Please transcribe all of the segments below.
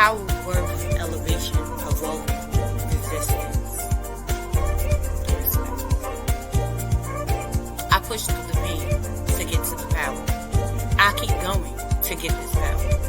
Power, worth, elevation, evolving, resistance, respect. I push through the pain to get to the power. I keep going to get this power.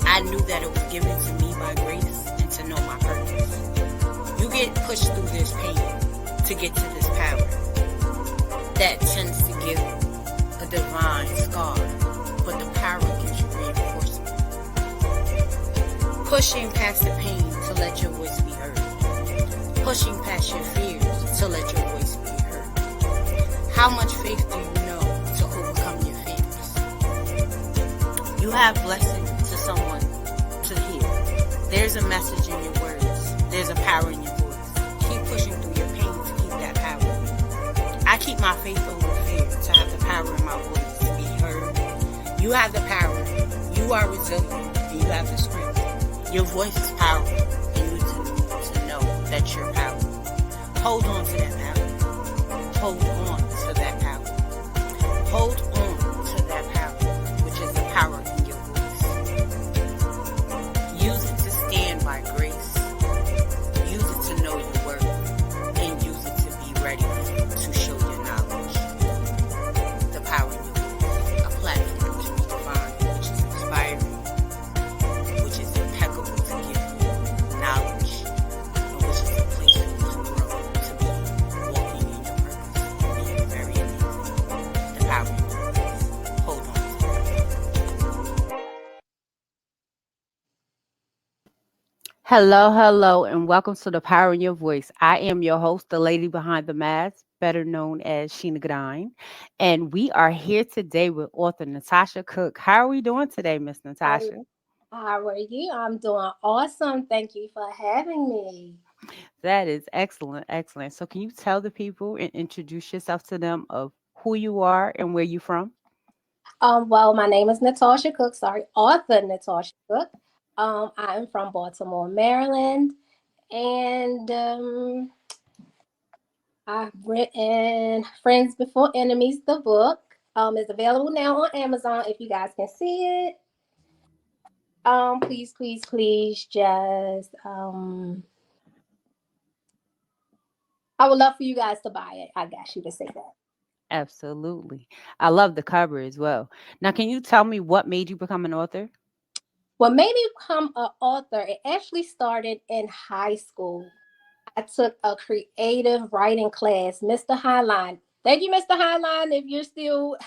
I knew that it was given to me by grace and to know my purpose. You get pushed through this pain to get to this power. That tends to give a divine scar, but the power gives you reinforcement. Pushing past the pain to let your voice be heard. Pushing past your fears to let your voice be heard. How much faith do you know to overcome your fears? You have blessings to someone to hear. There's a message in your words. There's a power in your voice. Keep pushing through your pain to keep that power. I keep my faith over fear to have the power in my voice to be heard. You have the power. You are resilient and you have the strength. Your voice is powerful and you need to know that you're powerful. Hold on to that power. Hold on to that power. Hold on to that power, which is the power in your voice. Use it to stand by grace. Use it to know your worth. And use it to be ready to show your knowledge. The power in your voice. A platform to redefine, which is inspiring, which is impeccable to give you knowledge, and which is a place for you to grow, to be walking in your purpose, and being very amazing. The power in your voice. Hold on to that. Hello, hello, and welcome to the Power in Your Voice. I am your host, the lady behind the mask, better known as Sheena Grind, and we are here today with author Natasha Cook. How are we doing today, Miss Hi, Natasha? how are you? I'm doing awesome. Thank you for having me. That is excellent, excellent. So, can you tell the people and introduce yourself to them of who you are and where you're from? Well, my name is Natasha Cook. Sorry, author Natasha Cook. I'm from Baltimore, Maryland, and I've written "Friends Before Enemies." The book is available now on Amazon. If you guys can see it, please, please, please, just I would love for you guys to buy it. I got you to say that. Absolutely. I love the cover as well. Now, can you tell me what made you become an author? What made me become an author, it actually started in high school. I took a creative writing class, Mr. Highline. Thank you, Mr. Highline, if you're still,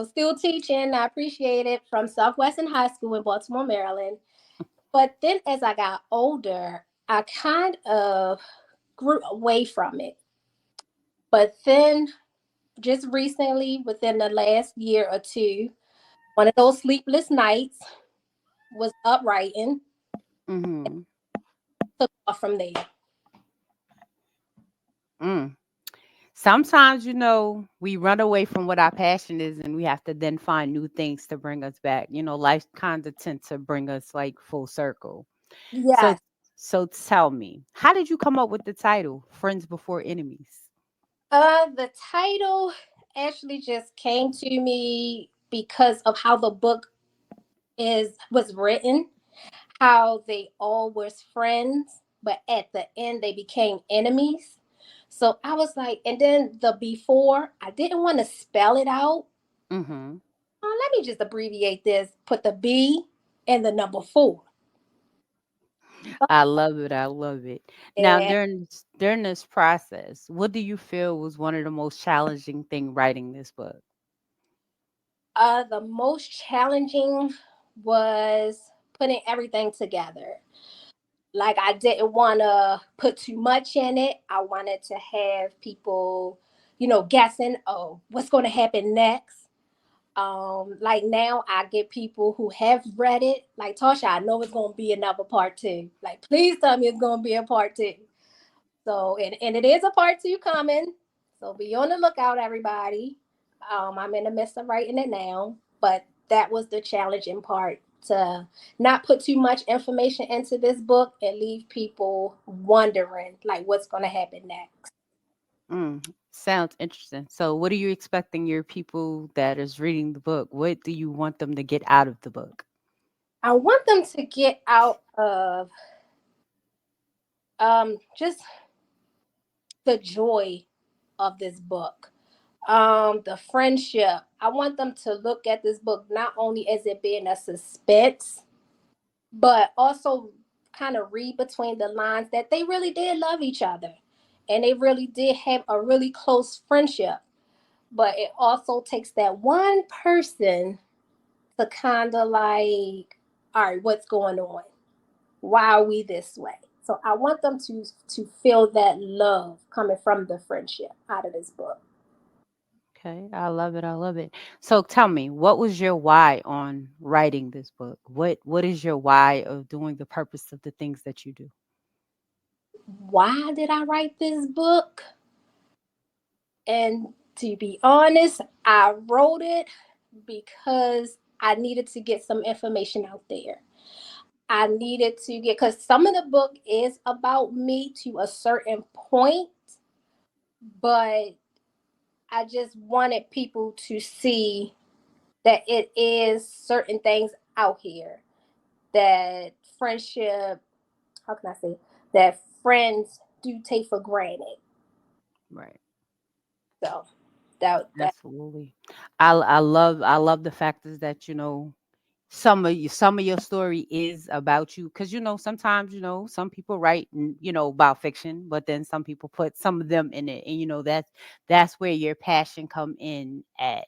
still teaching. I appreciate it, from Southwestern High School in Baltimore, Maryland. But then as I got older, I kind of grew away from it. But then just recently, within the last year or two, one of those sleepless nights, was up writing, Mm-hmm. took off from there. Mm. Sometimes, we run away from what our passion is and we have to then find new things to bring us back. Life kind of tends to bring us like full circle. So, Yes. so tell me, how did you come up with the title Friends Before Enemies? The title actually just came to me because of how the book is was written, how they all was friends, but at the end they became enemies. So I was like, and then the before, I didn't want to spell it out. Mm-hmm. Let me just abbreviate this, put the B and the number four. I love it. I love it. Now, And during this process, what do you feel was one of the most challenging thing writing this book? the most challenging was putting everything together. Like, I didn't want to put too much in it. I wanted to have people, guessing, oh, what's going to happen next. Like, now I get people who have read it, like, Tasha, I know it's going to be another part two. Like, please tell me it's going to be a part two. So, and it is a part two coming. So be on the lookout, everybody. I'm in the midst of writing it now, but that was the challenging part, to not put too much information into this book and leave people wondering like what's going to happen next. Sounds interesting. So, what are you expecting your people that is reading the book? What do you want them to get out of the book? I want them to get out of just the joy of this book. The friendship. I want them to look at this book not only as it being a suspense, but also kind of read between the lines that they really did love each other and they really did have a really close friendship. But it also takes that one person to kind of like, all right, what's going on? Why are we this way? So I want them to feel that love coming from the friendship out of this book. Okay, I love it. I love it. So tell me, what was your why on writing this book? What is your why of doing the purpose of the things that you do? Why did I write this book? And to be honest, I wrote it because I needed to get some information out there. I needed to get, because some of the book is about me to a certain point, but I just wanted people to see that it is certain things out here that friendship, how can I say, that friends do take for granted. Right. So that Absolutely. I love the fact is that some of your story is about you because sometimes some people write about fiction, but then some people put some of them in it, and that's where your passion come in at.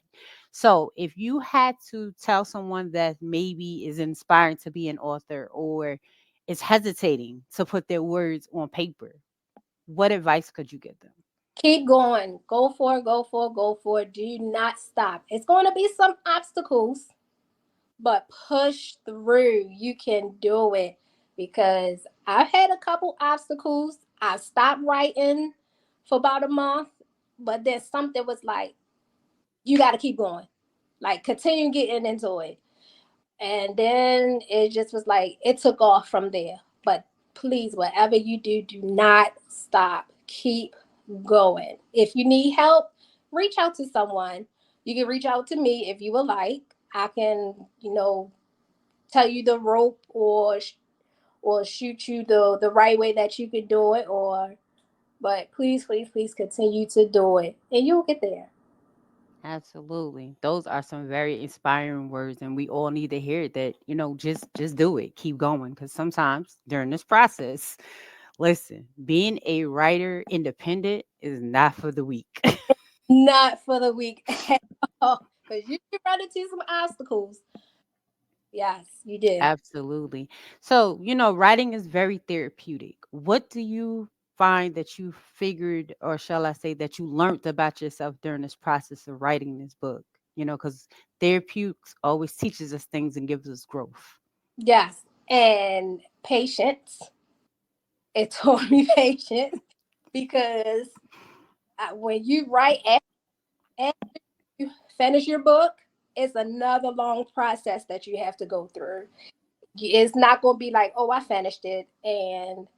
So if you had to tell someone that maybe is inspiring to be an author or is hesitating to put their words on paper, what advice could you give them? keep going, go for it, go for it, go for it. Do not stop. It's going to be some obstacles, but push through. You can do it because I've had a couple obstacles. I stopped writing for about a month, but then something was like, you got to keep going, like continue getting into it. And then it just was like, it took off from there. But please, whatever you do, do not stop. Keep going. If you need help, reach out to someone. You can reach out to me if you would like. I can, tell you the rope or shoot you the right way that you could do it. Or, but please, please, please continue to do it, and you'll get there. Absolutely. Those are some very inspiring words, and we all need to hear it that, just do it. Keep going cuz sometimes during this process, listen, being a writer independent is not for the weak. Not for the weak at all, because you can run into some obstacles. Yes, you do. Absolutely. So, writing is very therapeutic. What do you find that you figured, or shall I say, that you learned about yourself during this process of writing this book? Because therapeutics always teaches us things and gives us growth. Yes, and patience. It taught me patience because when you write after you finish your book, it's another long process that you have to go through. It's not going to be like, oh, I finished it and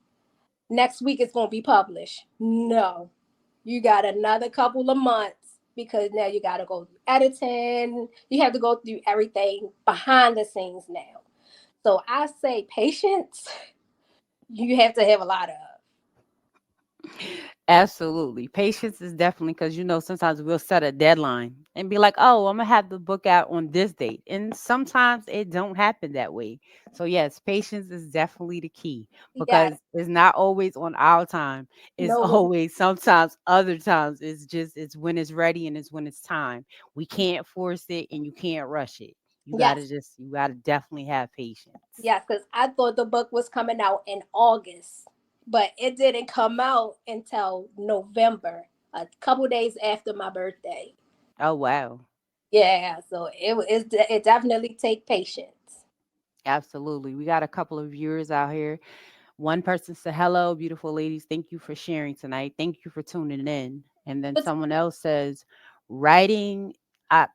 next week it's going to be published. No, you got another couple of months because now you got to go through editing. You have to go through everything behind the scenes now. So I say patience, you have to have a lot of. Absolutely. Patience is definitely because, sometimes we'll set a deadline and be like, oh, I'm going to have the book out on this date. And sometimes it don't happen that way. So, yes, patience is definitely the key Yes, because it's not always on our time. It's no, always sometimes other times. It's when it's ready and it's when it's time. We can't force it and you can't rush it. yes, You got to definitely have patience. yes, because I thought the book was coming out in August, but it didn't come out until November, a couple days after my birthday. Oh, wow. Yeah, so it definitely take patience. Absolutely. We got a couple of viewers out here. One person said, "Hello, beautiful ladies. Thank you for sharing tonight. Thank you for tuning in." And then But someone else says, "Writing, I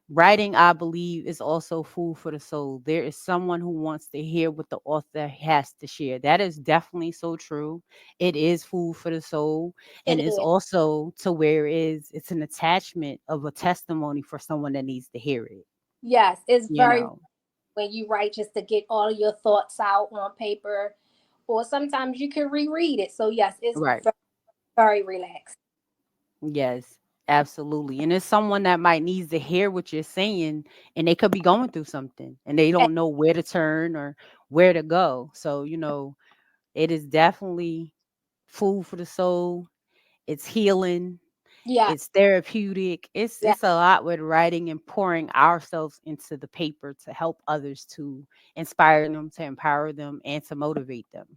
believe, is also food for the soul. There is someone who wants to hear what the author has to share." That is definitely so true. It is food for the soul, and it it's is. also to where it's an attachment of a testimony for someone that needs to hear it. Yes, it's You very know. when you write, just to get all of your thoughts out on paper, or sometimes you can reread it. So yes, it's Right. very relaxed. Yes, absolutely. And it's someone that might needs to hear what you're saying, and they could be going through something and they And don't know where to turn or where to go. So, it is definitely food for the soul. It's healing. yeah, It's therapeutic. It's yeah, it's a lot with writing and pouring ourselves into the paper to help others, to inspire them, to empower them, and to motivate them.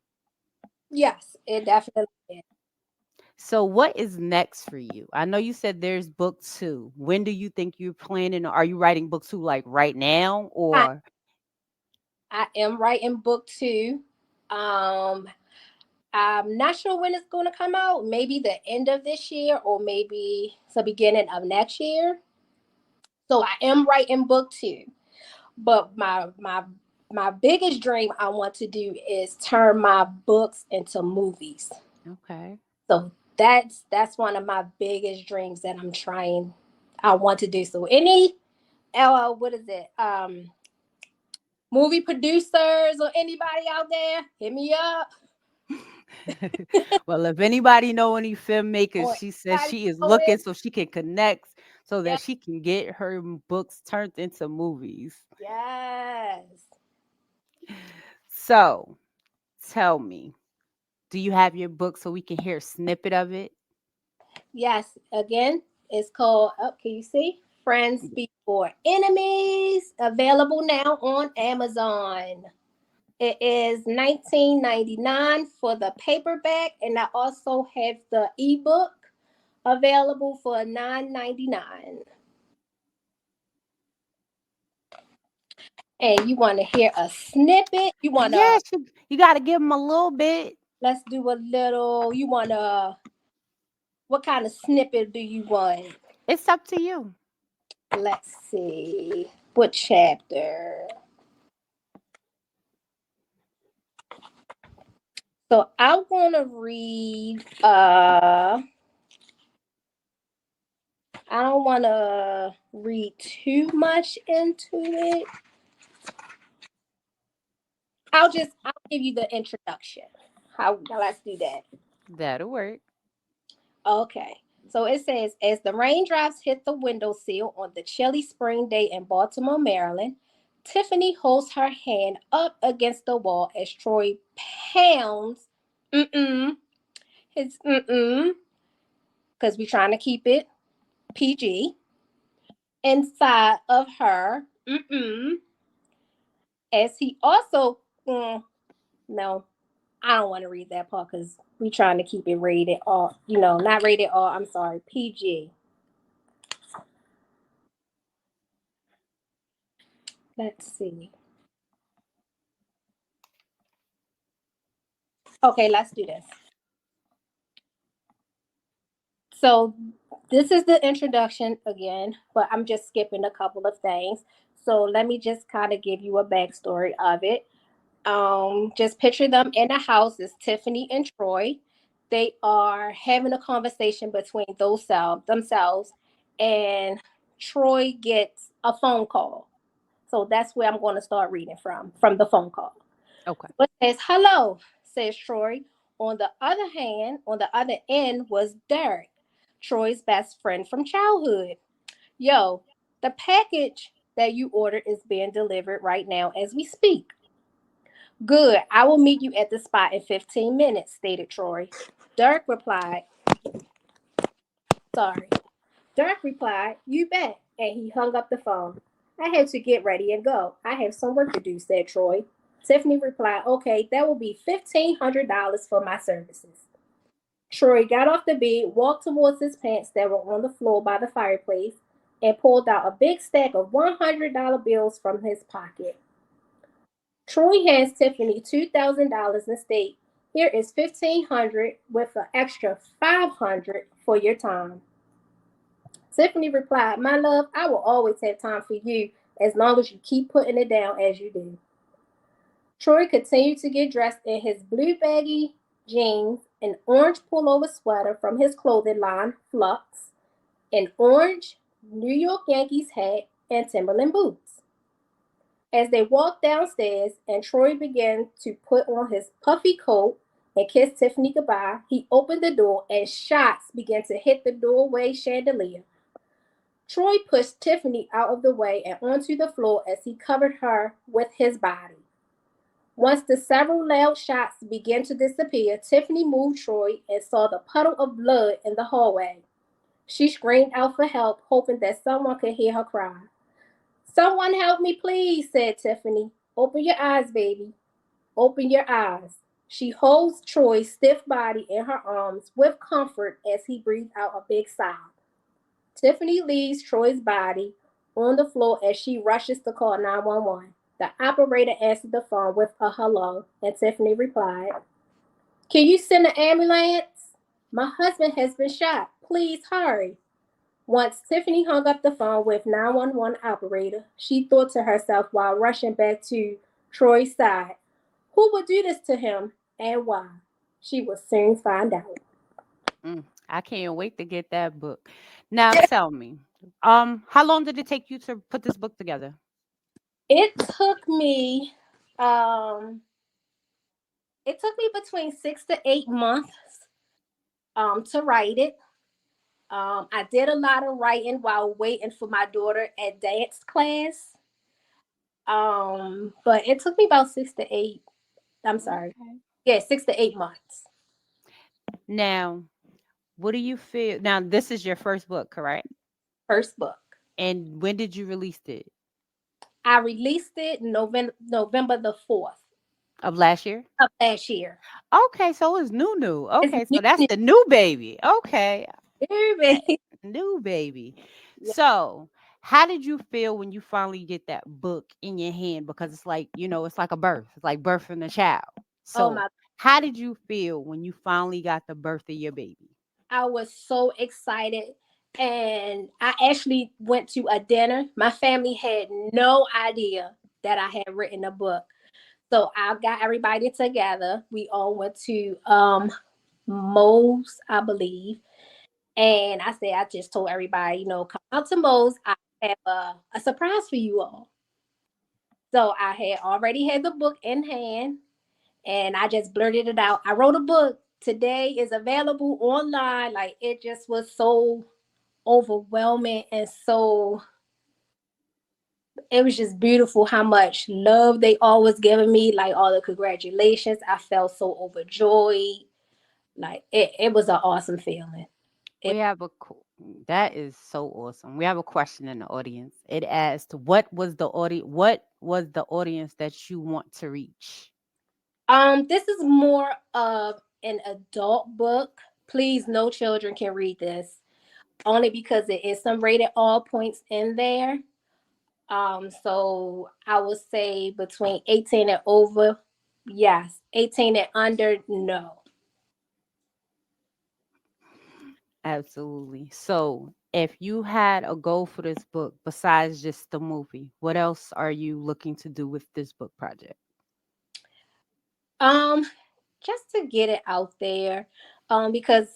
yes, it definitely is. So what is next for you? I know you said there's book two. When do you think you're planning? Are you writing book two like right now I, or I am writing book two. Um, I'm not sure when it's going to come out. Maybe the end of this year, or maybe the beginning of next year. So I am writing book two. But my biggest dream I want to do is turn my books into movies. okay? So that's one of my biggest dreams that I want to do. So any what is it? Movie producers or anybody out there, hit me up. Well, if anybody know any filmmakers, Or she says anybody she is know looking it. so she can connect so Yeah. that she can get her books turned into movies. Yes. So, tell me, do you have your book so we can hear a snippet of it? Yes. Again, it's called, oh, can you see? Friends Before Enemies. Available now on Amazon. It is 19.99 for the paperback, and I also have the ebook available for 9.99. And you want to hear a snippet? You want to, Yes, you got to give them a little bit. let's do a little, you want to, what kind of snippet do you want? It's up to you. Let's see. What chapter? So I want to read, I don't want to read too much into it. I'll give you the introduction. How let's do that. That'll work. Okay. So it says, as the raindrops hit the windowsill on the chilly spring day in Baltimore, Maryland, Tiffany holds her hand up against the wall as Troy pounds mm-mm, his because we're trying to keep it PG, inside of her as he also no, I don't want to read that part because we trying to keep it rated R, not rated R, I'm sorry, PG. Let's see. Okay, let's do this. So this is the introduction again, but I'm just skipping a couple of things. So let me just kind of give you a backstory of it. Just picture them in a house. It's Tiffany and Troy. They are having a conversation between themselves, and Troy gets a phone call. So that's where I'm going to start reading from the phone call. Okay. It says, hello, says Troy. On the other end was Derek, Troy's best friend from childhood. Yo, the package that you ordered is being delivered right now as we speak. Good. I will meet you at the spot in 15 minutes, stated Troy. Derek replied, sorry. Derek replied, you bet. And he hung up the phone. I had to get ready and go. I have some work to do, said Troy. Tiffany replied, okay, that will be $1,500 for my services. Troy got off the bed, walked towards his pants that were on the floor by the fireplace, and pulled out a big stack of $100 bills from his pocket. Troy hands Tiffany $2,000 and states, here is 1,500 with an extra 500 for your time. Tiffany replied, my love, I will always have time for you as long as you keep putting it down as you do. Troy continued to get dressed in his blue baggy jeans, an orange pullover sweater from his clothing line, Flux, an orange New York Yankees hat, and Timberland boots. As they walked downstairs and Troy began to put on his puffy coat and kiss Tiffany goodbye, he opened the door and shots began to hit the doorway chandelier. Troy pushed Tiffany out of the way and onto the floor as he covered her with his body. Once the several loud shots began to disappear, Tiffany moved Troy and saw the puddle of blood in the hallway. She screamed out for help, hoping that someone could hear her cry. Someone help me, please, said Tiffany. Open your eyes, baby. Open your eyes. She holds Troy's stiff body in her arms with comfort as he breathed out a big sigh. Tiffany leaves Troy's body on the floor as she rushes to call 911. The operator answered the phone with a hello, and Tiffany replied, Can you send an ambulance? My husband has been shot. Please hurry. Once Tiffany hung up the phone with 911 operator, she thought to herself while rushing back to Troy's side, who would do this to him and why? She would soon find out. I can't wait to get that book. Now tell me, how long did it take you to put this book together? It took me um it took me between 6 to 8 months to write it. I did a lot of writing while waiting for my daughter at dance class. But it took me about 6 to 8. I'm sorry. Okay. Yeah, 6 to 8 months. Now, what do you feel? Now, this is your first book, correct? First book. And when did you release it? I released it November the 4th Of last year? of last year. Okay, so it's new. It's Okay, new, so that's the new baby. Okay, new, baby. new baby. Yeah. So, how did you feel when you finally get that book in your hand? Because it's like, it's like a birth. It's like birthing a child. Oh So, my, how did you feel when you finally got the birth of your baby? I was so excited. And I actually went to a dinner. My family had no idea that I had written a book. So I got everybody together. We all went to Moe's, I believe. And I said, I just told everybody, come out to Moe's. I have a surprise for you all. So I had already had the book in hand and I just blurted it out. I wrote a book. Today is available online. Like it just was so overwhelming and so it was just beautiful how much love they all was giving me, like all the congratulations. I felt so overjoyed. Like it was an awesome feeling. We It, have that is so awesome. We have a question in the audience. It asked, What was the audience that you want to reach? this is more of an adult book. Please, no children can read this, only because it is some rated all points in there. So I would say between 18 and over, yes. 18 and under, no. Absolutely. So, if you had a goal for this book besides just the movie, what else are you looking to do with this book project? Um, just to get it out there, because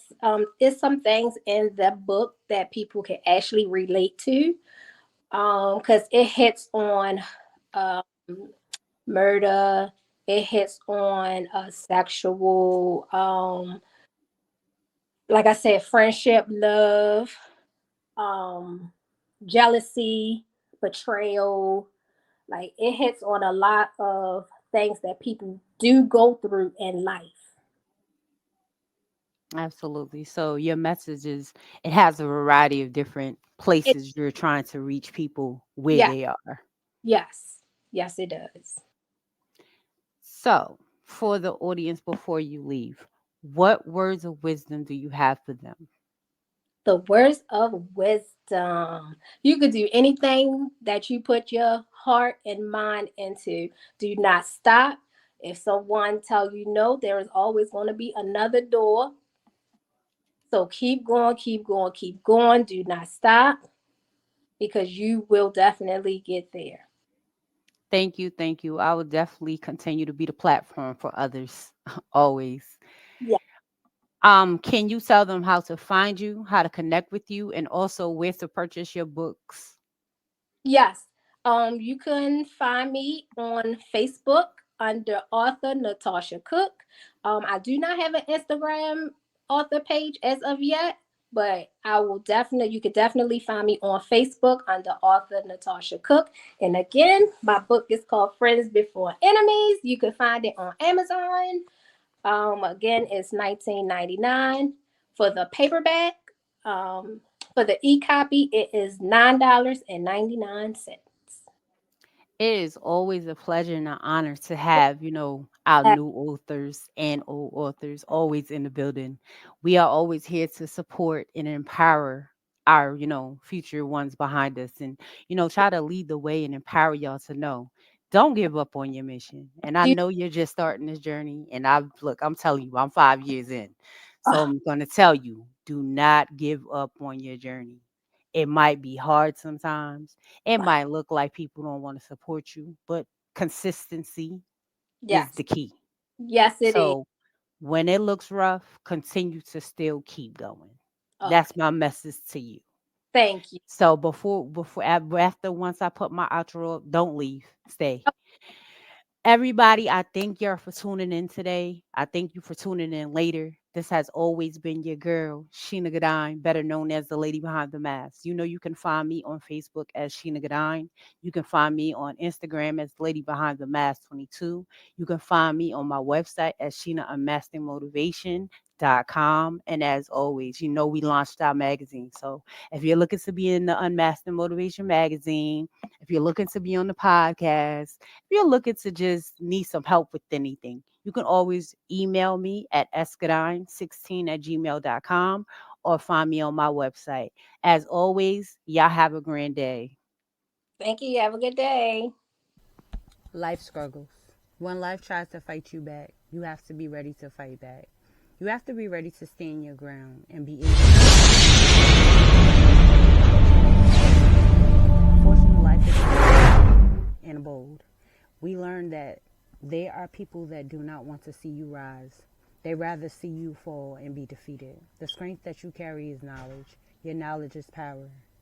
there's some things in the book that people can actually relate to. Because it hits on um murder, it hits on sexual, like I said, friendship, love, um, jealousy, betrayal. Like it hits on a lot of things that people do go through in life. Absolutely. So, your message is it has a variety of different It, places you're trying to reach people where yeah, they are. yes, yes, it does. So, for the audience before you leave, what words of wisdom do you have for them? The words of wisdom. You could do anything that you put your heart and mind into. Do not stop. If someone tell you no, there is always going to be another door. So keep going, keep going, keep going. Do not stop because you will definitely get there. Thank you. Thank you. I will definitely continue to be the platform for others always. Yeah. Can you tell them how to find you, how to connect with you, and also where to purchase your books? Yes. You can find me on Facebook under author Natasha Cook. I do not have an Instagram author page as of yet, but I will definitely, you could definitely find me on Facebook under author Natasha Cook. And again, my book is called Friends Before Enemies. You can find it on Amazon. Again, it's 19.99 for the paperback. Um, for the e-copy, it is $9.99. It is always a pleasure and an honor to have, our new authors and old authors always in the building. We are always here to support and empower our, future ones behind us and, try to lead the way and empower y'all to know. Don't give up on your mission. And I You, know you're just starting this journey. And I'm telling you, I'm 5 years in. So I'm going to tell you, do not give up on your journey. It might be hard sometimes. It might look like people don't want to support you, but consistency is yes, the key. yes, it is. So when it looks rough, continue to still keep going. That's Okay, my message to you. thank you. So after once I put my outro up, don't leave. Stay. Everybody, I thank y'all for tuning in today. I thank you for tuning in later. This has always been your girl, Sheena Gadine, better known as the lady behind the mask. You can find me on Facebook as Sheena Gadine. You can find me on Instagram as Lady Behind the Mask 22. You can find me on my website as Sheena Unmasking Motivation.com. And as always, we launched our magazine. So if you're looking to be in the Unmasking Motivation magazine, if you're looking to be on the podcast, if you're looking to just need some help with anything, you can always email me at escadine16@gmail.com or find me on my website. As always, y'all have a grand day. Thank you. Have a good day. Life struggles. When life tries to fight you back, you have to be ready to fight back. You have to be ready to stand your ground and be able to. Unfortunately, life is and bold. We learned that there are people that do not want to see you rise. They rather see you fall and be defeated. The strength that you carry is knowledge. Your knowledge is power.